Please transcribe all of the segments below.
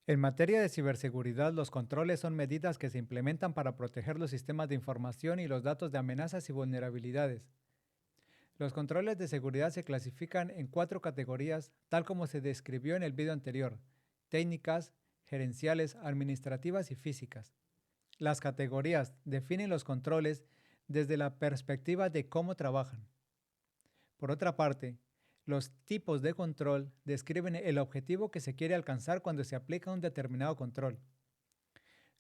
En materia de ciberseguridad, los controles son medidas que se implementan para proteger los sistemas de información y los datos de amenazas y vulnerabilidades. Los controles de seguridad se clasifican en cuatro categorías, tal como se describió en el video anterior: técnicas, gerenciales, administrativas y físicas. Las categorías definen los controles desde la perspectiva de cómo trabajan. Por otra parte, los tipos de control describen el objetivo que se quiere alcanzar cuando se aplica un determinado control.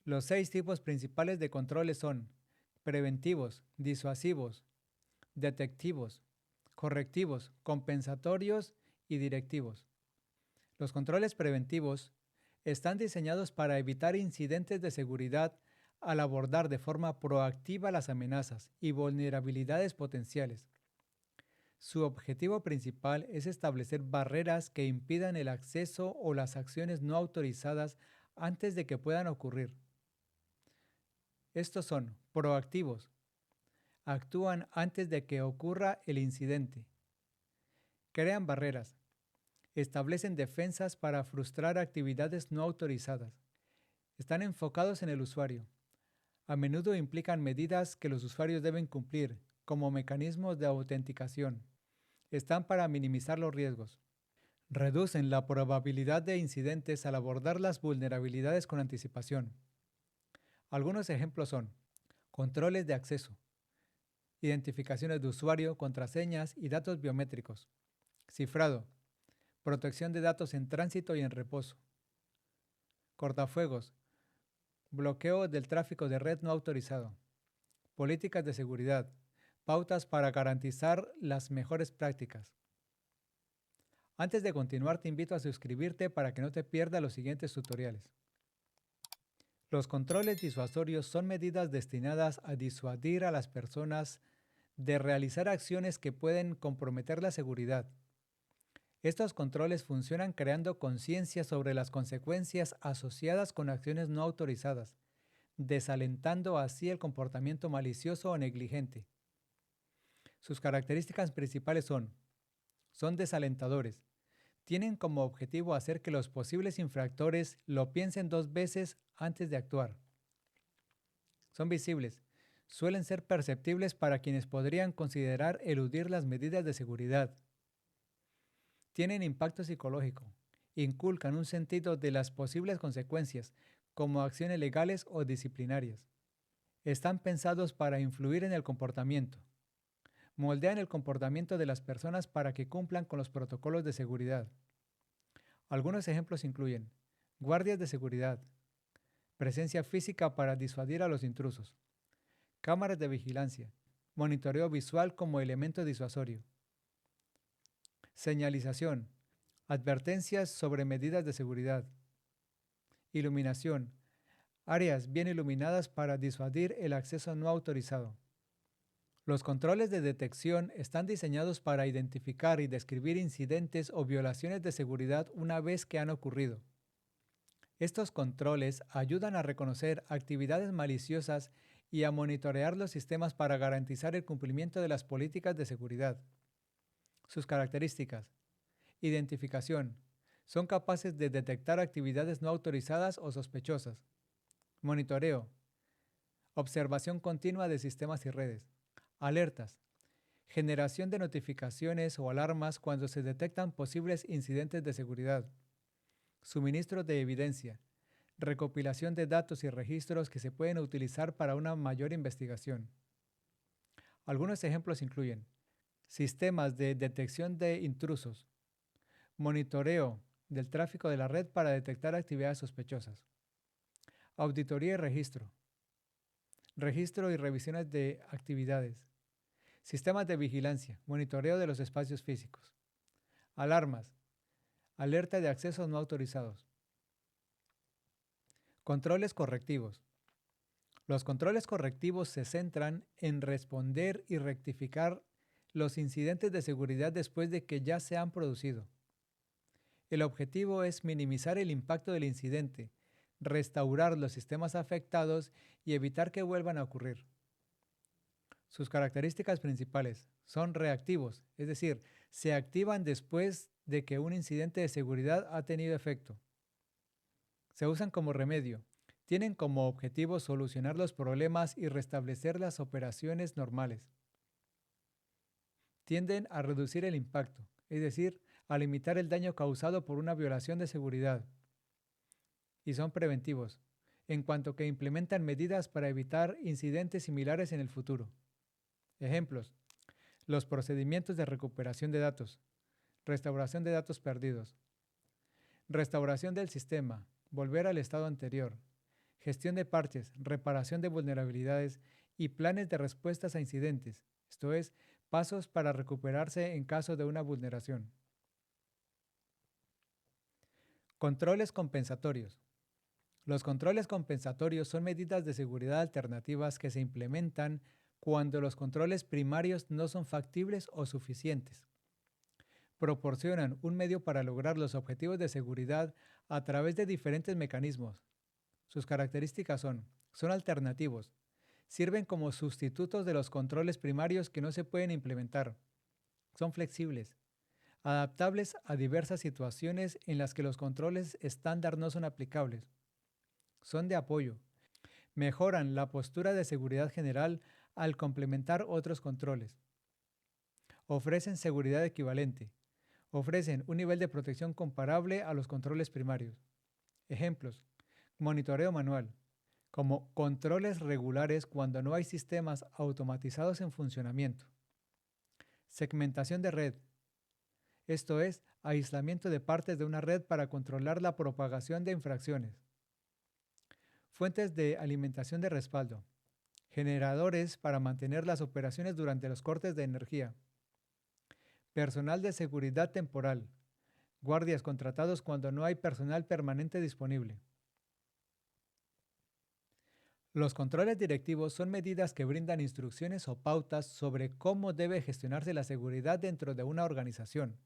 Los seis tipos principales de controles son preventivos, disuasivos, detectivos, correctivos, compensatorios y directivos. Los controles preventivos están diseñados para evitar incidentes de seguridad al abordar de forma proactiva las amenazas y vulnerabilidades potenciales. Su objetivo principal es establecer barreras que impidan el acceso o las acciones no autorizadas antes de que puedan ocurrir. Estos son proactivos, actúan antes de que ocurra el incidente, crean barreras, establecen defensas para frustrar actividades no autorizadas, están enfocados en el usuario. A menudo implican medidas que los usuarios deben cumplir, como mecanismos de autenticación. Están para minimizar los riesgos. Reducen la probabilidad de incidentes al abordar las vulnerabilidades con anticipación. Algunos ejemplos son controles de acceso, identificaciones de usuario, contraseñas y datos biométricos, cifrado, protección de datos en tránsito y en reposo, cortafuegos, bloqueo del tráfico de red no autorizado, políticas de seguridad, pautas para garantizar las mejores prácticas. Antes de continuar, te invito a suscribirte para que no te pierdas los siguientes tutoriales. Los controles disuasorios son medidas destinadas a disuadir a las personas de realizar acciones que pueden comprometer la seguridad. Estos controles funcionan creando conciencia sobre las consecuencias asociadas con acciones no autorizadas, desalentando así el comportamiento malicioso o negligente. Sus características principales son desalentadores. Tienen como objetivo hacer que los posibles infractores lo piensen dos veces antes de actuar. Son visibles. Suelen ser perceptibles para quienes podrían considerar eludir las medidas de seguridad. Tienen impacto psicológico. Inculcan un sentido de las posibles consecuencias, como acciones legales o disciplinarias. Están pensados para influir en el comportamiento. Moldean el comportamiento de las personas para que cumplan con los protocolos de seguridad. Algunos ejemplos incluyen guardias de seguridad, presencia física para disuadir a los intrusos, cámaras de vigilancia, monitoreo visual como elemento disuasorio, señalización, advertencias sobre medidas de seguridad, iluminación, áreas bien iluminadas para disuadir el acceso no autorizado. Los controles de detección están diseñados para identificar y describir incidentes o violaciones de seguridad una vez que han ocurrido. Estos controles ayudan a reconocer actividades maliciosas y a monitorear los sistemas para garantizar el cumplimiento de las políticas de seguridad. Sus características: identificación. Son capaces de detectar actividades no autorizadas o sospechosas. Monitoreo. Observación continua de sistemas y redes. Alertas. Generación de notificaciones o alarmas cuando se detectan posibles incidentes de seguridad. Suministro de evidencia. Recopilación de datos y registros que se pueden utilizar para una mayor investigación. Algunos ejemplos incluyen sistemas de detección de intrusos, monitoreo del tráfico de la red para detectar actividades sospechosas, auditoría y registro y revisiones de actividades, sistemas de vigilancia, monitoreo de los espacios físicos, alarmas, alerta de accesos no autorizados, controles correctivos. Los controles correctivos se centran en responder y rectificar los incidentes de seguridad después de que ya se han producido. El objetivo es minimizar el impacto del incidente, restaurar los sistemas afectados y evitar que vuelvan a ocurrir. Sus características principales son reactivos, es decir, se activan después de que un incidente de seguridad ha tenido efecto. Se usan como remedio. Tienen como objetivo solucionar los problemas y restablecer las operaciones normales. Tienden a reducir el impacto, es decir, a limitar el daño causado por una violación de seguridad. Y son preventivos, en cuanto que implementan medidas para evitar incidentes similares en el futuro. Ejemplos: los procedimientos de recuperación de datos, restauración de datos perdidos, restauración del sistema, volver al estado anterior, gestión de parches, reparación de vulnerabilidades y planes de respuestas a incidentes, esto es, pasos para recuperarse en caso de una vulneración. Controles compensatorios. Los controles compensatorios son medidas de seguridad alternativas que se implementan cuando los controles primarios no son factibles o suficientes. Proporcionan un medio para lograr los objetivos de seguridad a través de diferentes mecanismos. Sus características son alternativos, sirven como sustitutos de los controles primarios que no se pueden implementar, son flexibles, adaptables a diversas situaciones en las que los controles estándar no son aplicables, son de apoyo, mejoran la postura de seguridad general al complementar otros controles, ofrecen seguridad equivalente, ofrecen un nivel de protección comparable a los controles primarios. Ejemplos: monitoreo manual, como controles regulares cuando no hay sistemas automatizados en funcionamiento. Segmentación de red, esto es, aislamiento de partes de una red para controlar la propagación de infracciones. Fuentes de alimentación de respaldo, generadores para mantener las operaciones durante los cortes de energía. Personal de seguridad temporal, guardias contratados cuando no hay personal permanente disponible. Los controles directivos son medidas que brindan instrucciones o pautas sobre cómo debe gestionarse la seguridad dentro de una organización.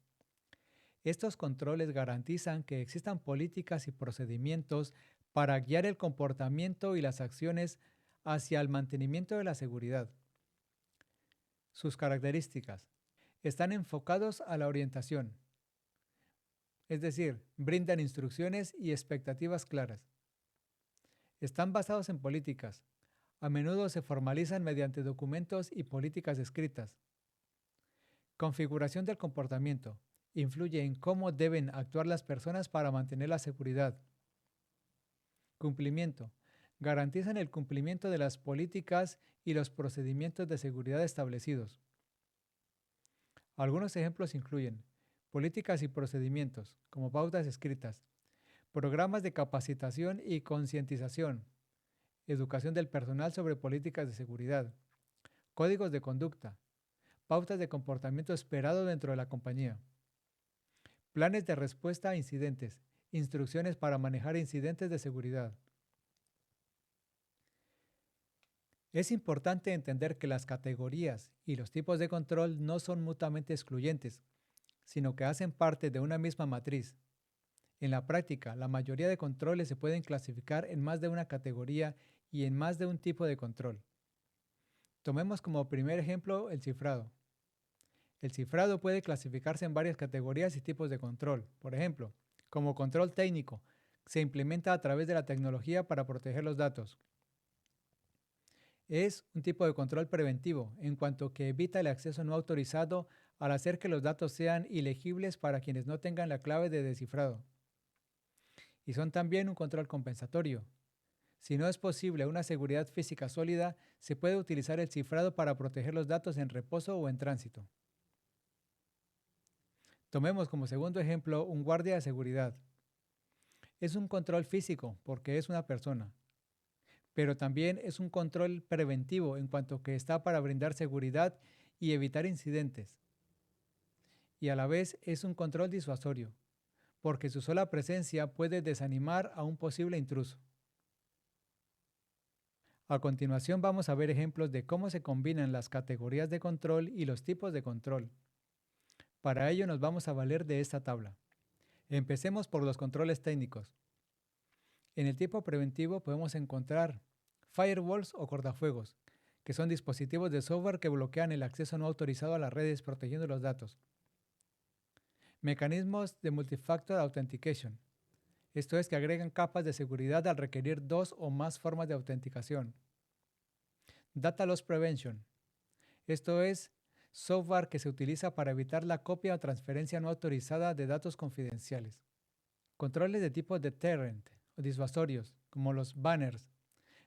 Estos controles garantizan que existan políticas y procedimientos para guiar el comportamiento y las acciones hacia el mantenimiento de la seguridad. Sus características: están enfocados a la orientación, es decir, brindan instrucciones y expectativas claras. Están basados en políticas, a menudo se formalizan mediante documentos y políticas escritas. Configuración del comportamiento, influye en cómo deben actuar las personas para mantener la seguridad. Cumplimiento, garantizan el cumplimiento de las políticas y los procedimientos de seguridad establecidos. Algunos ejemplos incluyen políticas y procedimientos, como pautas escritas, programas de capacitación y concientización, educación del personal sobre políticas de seguridad, códigos de conducta, pautas de comportamiento esperado dentro de la compañía, planes de respuesta a incidentes, instrucciones para manejar incidentes de seguridad. Es importante entender que las categorías y los tipos de control no son mutuamente excluyentes, sino que hacen parte de una misma matriz. En la práctica, la mayoría de controles se pueden clasificar en más de una categoría y en más de un tipo de control. Tomemos como primer ejemplo el cifrado. El cifrado puede clasificarse en varias categorías y tipos de control. Por ejemplo, como control técnico, se implementa a través de la tecnología para proteger los datos. Es un tipo de control preventivo, en cuanto que evita el acceso no autorizado al hacer que los datos sean ilegibles para quienes no tengan la clave de descifrado. Y son también un control compensatorio. Si no es posible una seguridad física sólida, se puede utilizar el cifrado para proteger los datos en reposo o en tránsito. Tomemos como segundo ejemplo un guardia de seguridad. Es un control físico porque es una persona, pero también es un control preventivo en cuanto que está para brindar seguridad y evitar incidentes. Y a la vez es un control disuasorio, porque su sola presencia puede desanimar a un posible intruso. A continuación vamos a ver ejemplos de cómo se combinan las categorías de control y los tipos de control. Para ello nos vamos a valer de esta tabla. Empecemos por los controles técnicos. En el tipo preventivo podemos encontrar firewalls o cortafuegos, que son dispositivos de software que bloquean el acceso no autorizado a las redes protegiendo los datos. Mecanismos de multifactor authentication. Esto es que agregan capas de seguridad al requerir dos o más formas de autenticación. Data Loss Prevention. Esto es software que se utiliza para evitar la copia o transferencia no autorizada de datos confidenciales. Controles de tipo deterrent o disuasorios, como los banners,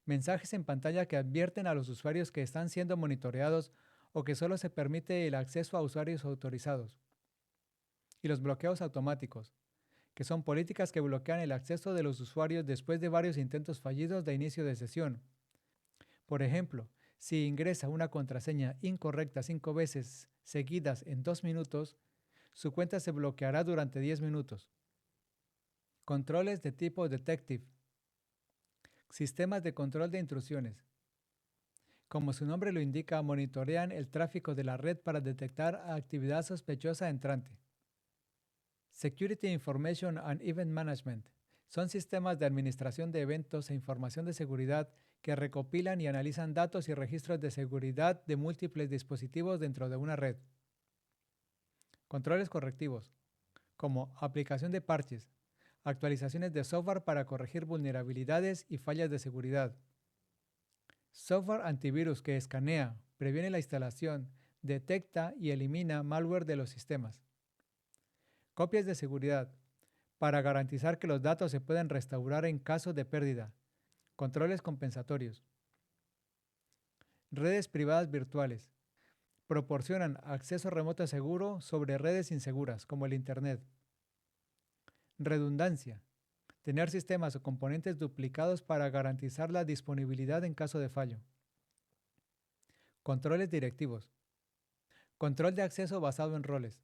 mensajes en pantalla que advierten a los usuarios que están siendo monitoreados o que solo se permite el acceso a usuarios autorizados. Y los bloqueos automáticos, que son políticas que bloquean el acceso de los usuarios después de varios intentos fallidos de inicio de sesión. Por ejemplo, si ingresa una contraseña incorrecta 5 veces seguidas en 2 minutos, su cuenta se bloqueará durante 10 minutos. Controles de tipo Detective. Sistemas de control de intrusiones. Como su nombre lo indica, monitorean el tráfico de la red para detectar actividad sospechosa entrante. Security Information and Event Management. Son sistemas de administración de eventos e información de seguridad que recopilan y analizan datos y registros de seguridad de múltiples dispositivos dentro de una red. Controles correctivos, como aplicación de parches, actualizaciones de software para corregir vulnerabilidades y fallas de seguridad. Software antivirus que escanea, previene la instalación, detecta y elimina malware de los sistemas. Copias de seguridad, para garantizar que los datos se pueden restaurar en caso de pérdida. Controles compensatorios. Redes privadas virtuales. Proporcionan acceso remoto seguro sobre redes inseguras, como el Internet. Redundancia. Tener sistemas o componentes duplicados para garantizar la disponibilidad en caso de fallo. Controles directivos. Control de acceso basado en roles.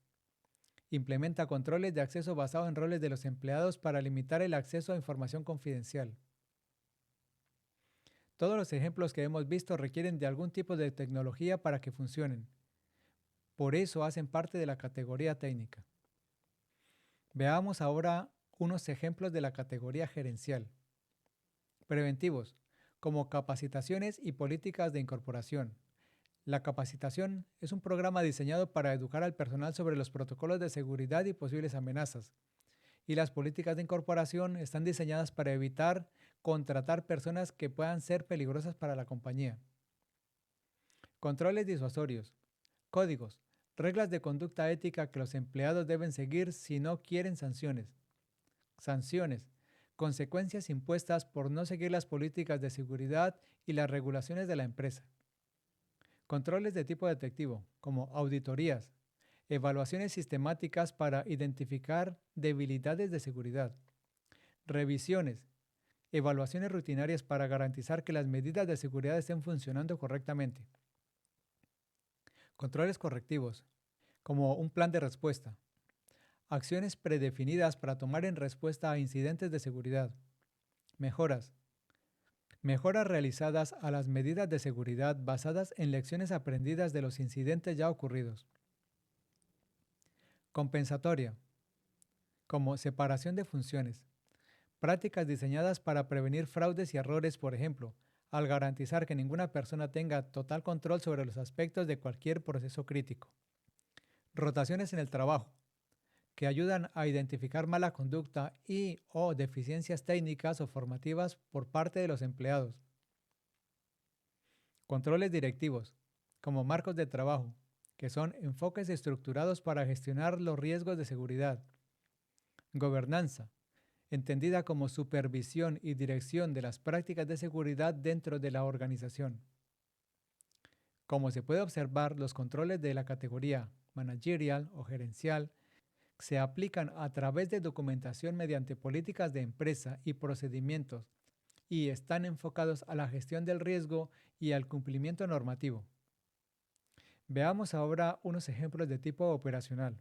Implementa controles de acceso basado en roles de los empleados para limitar el acceso a información confidencial. Todos los ejemplos que hemos visto requieren de algún tipo de tecnología para que funcionen. Por eso hacen parte de la categoría técnica. Veamos ahora unos ejemplos de la categoría gerencial. Preventivos, como capacitaciones y políticas de incorporación. La capacitación es un programa diseñado para educar al personal sobre los protocolos de seguridad y posibles amenazas. Y las políticas de incorporación están diseñadas para evitar contratar personas que puedan ser peligrosas para la compañía. Controles disuasorios. Códigos. Reglas de conducta ética que los empleados deben seguir si no quieren sanciones. Sanciones. Consecuencias impuestas por no seguir las políticas de seguridad y las regulaciones de la empresa. Controles de tipo detectivo, como auditorías. Evaluaciones sistemáticas para identificar debilidades de seguridad. Revisiones. Evaluaciones rutinarias para garantizar que las medidas de seguridad estén funcionando correctamente. Controles correctivos, como un plan de respuesta. Acciones predefinidas para tomar en respuesta a incidentes de seguridad. Mejoras. Mejoras realizadas a las medidas de seguridad basadas en lecciones aprendidas de los incidentes ya ocurridos. Compensatoria, como separación de funciones. Prácticas diseñadas para prevenir fraudes y errores, por ejemplo, al garantizar que ninguna persona tenga total control sobre los aspectos de cualquier proceso crítico. Rotaciones en el trabajo, que ayudan a identificar mala conducta y o deficiencias técnicas o formativas por parte de los empleados. Controles directivos, como marcos de trabajo, que son enfoques estructurados para gestionar los riesgos de seguridad. Gobernanza, entendida como supervisión y dirección de las prácticas de seguridad dentro de la organización. Como se puede observar, los controles de la categoría managerial o gerencial se aplican a través de documentación mediante políticas de empresa y procedimientos y están enfocados a la gestión del riesgo y al cumplimiento normativo. Veamos ahora unos ejemplos de tipo operacional.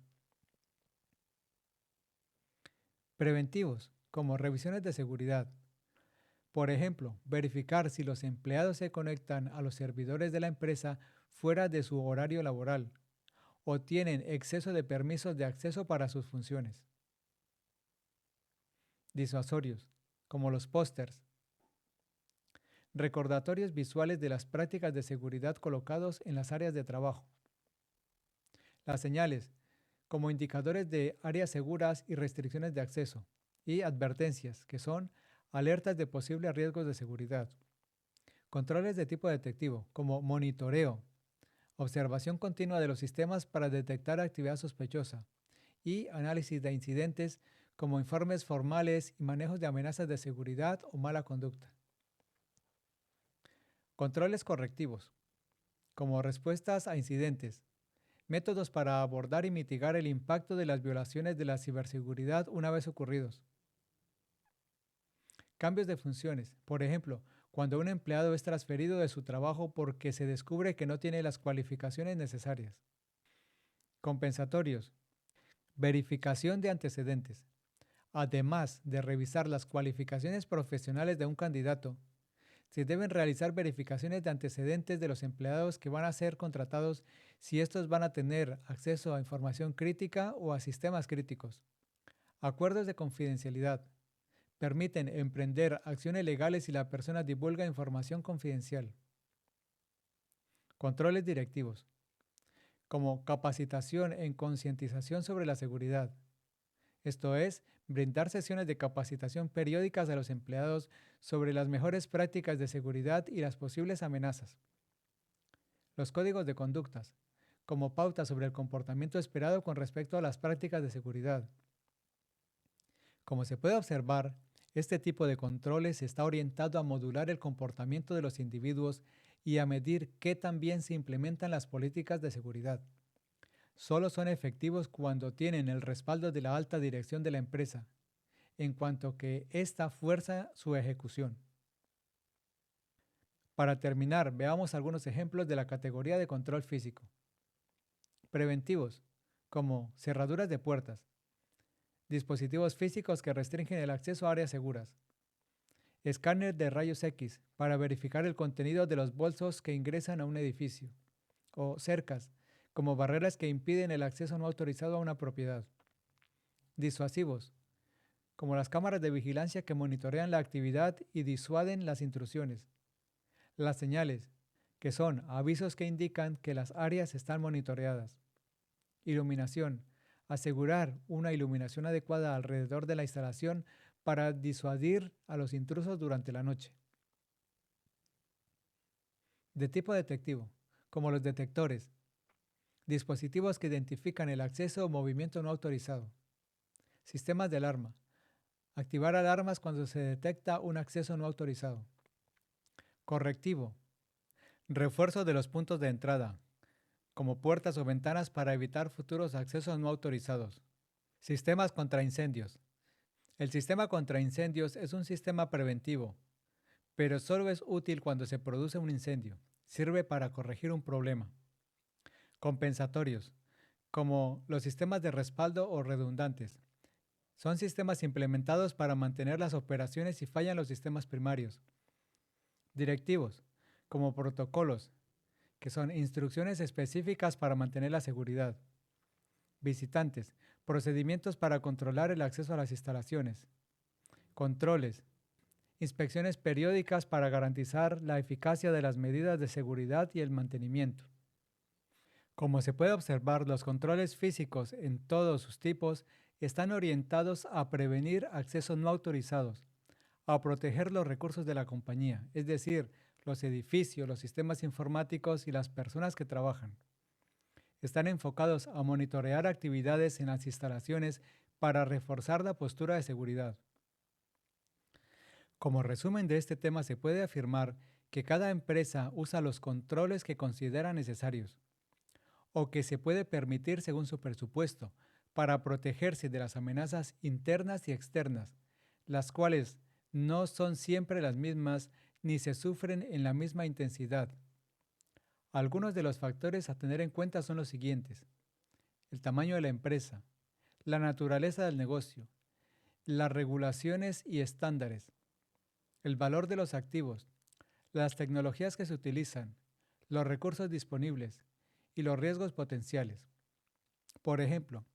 Preventivos, como revisiones de seguridad. Por ejemplo, verificar si los empleados se conectan a los servidores de la empresa fuera de su horario laboral o tienen exceso de permisos de acceso para sus funciones. Disuasorios, como los pósters. Recordatorios visuales de las prácticas de seguridad colocados en las áreas de trabajo. Las señales, como indicadores de áreas seguras y restricciones de acceso. y advertencias, que son alertas de posibles riesgos de seguridad. Controles de tipo detectivo, como monitoreo, observación continua de los sistemas para detectar actividad sospechosa y análisis de incidentes como informes formales y manejos de amenazas de seguridad o mala conducta. Controles correctivos, como respuestas a incidentes, métodos para abordar y mitigar el impacto de las violaciones de la ciberseguridad una vez ocurridos. Cambios de funciones, por ejemplo, cuando un empleado es transferido de su trabajo porque se descubre que no tiene las cualificaciones necesarias. Compensatorios, verificación de antecedentes. Además de revisar las cualificaciones profesionales de un candidato, se deben realizar verificaciones de antecedentes de los empleados que van a ser contratados si estos van a tener acceso a información crítica o a sistemas críticos. Acuerdos de confidencialidad. Permiten emprender acciones legales si la persona divulga información confidencial. Controles directivos, como capacitación en concientización sobre la seguridad. Esto es, brindar sesiones de capacitación periódicas a los empleados sobre las mejores prácticas de seguridad y las posibles amenazas. Los códigos de conductas, como pautas sobre el comportamiento esperado con respecto a las prácticas de seguridad. Como se puede observar, este tipo de controles está orientado a modular el comportamiento de los individuos y a medir qué tan bien se implementan las políticas de seguridad. Solo son efectivos cuando tienen el respaldo de la alta dirección de la empresa, en cuanto que ésta fuerza su ejecución. Para terminar, veamos algunos ejemplos de la categoría de control físico. Preventivos, como cerraduras de puertas, dispositivos físicos que restringen el acceso a áreas seguras, escáner de rayos X para verificar el contenido de los bolsos que ingresan a un edificio, o cercas, como barreras que impiden el acceso no autorizado a una propiedad. Disuasivos, como las cámaras de vigilancia que monitorean la actividad y disuaden las intrusiones. Las señales, que son avisos que indican que las áreas están monitoreadas. Iluminación, asegurar una iluminación adecuada alrededor de la instalación para disuadir a los intrusos durante la noche. De tipo detectivo, como los detectores, dispositivos que identifican el acceso o movimiento no autorizado. Sistemas de alarma, activar alarmas cuando se detecta un acceso no autorizado. Correctivo, refuerzo de los puntos de entrada, como puertas o ventanas para evitar futuros accesos no autorizados. Sistemas contra incendios. El sistema contra incendios es un sistema preventivo, pero solo es útil cuando se produce un incendio. Sirve para corregir un problema. Compensatorios, como los sistemas de respaldo o redundantes. Son sistemas implementados para mantener las operaciones si fallan los sistemas primarios. Directivos, como protocolos, que son instrucciones específicas para mantener la seguridad. Visitantes, procedimientos para controlar el acceso a las instalaciones. Controles, inspecciones periódicas para garantizar la eficacia de las medidas de seguridad y el mantenimiento. Como se puede observar, los controles físicos en todos sus tipos están orientados a prevenir accesos no autorizados, a proteger los recursos de la compañía, es decir, los edificios, los sistemas informáticos y las personas que trabajan. Están enfocados a monitorear actividades en las instalaciones para reforzar la postura de seguridad. Como resumen de este tema, se puede afirmar que cada empresa usa los controles que considera necesarios o que se puede permitir según su presupuesto para protegerse de las amenazas internas y externas, las cuales no son siempre las mismas ni se sufren en la misma intensidad. Algunos de los factores a tener en cuenta son los siguientes: el tamaño de la empresa, la naturaleza del negocio, las regulaciones y estándares, el valor de los activos, las tecnologías que se utilizan, los recursos disponibles y los riesgos potenciales. Por ejemplo,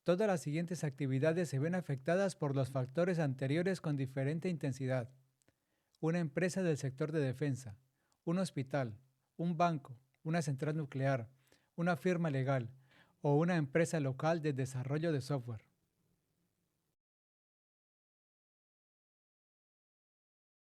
todas las siguientes actividades se ven afectadas por los factores anteriores con diferente intensidad. Una empresa del sector de defensa, un hospital, un banco, una central nuclear, una firma legal o una empresa local de desarrollo de software.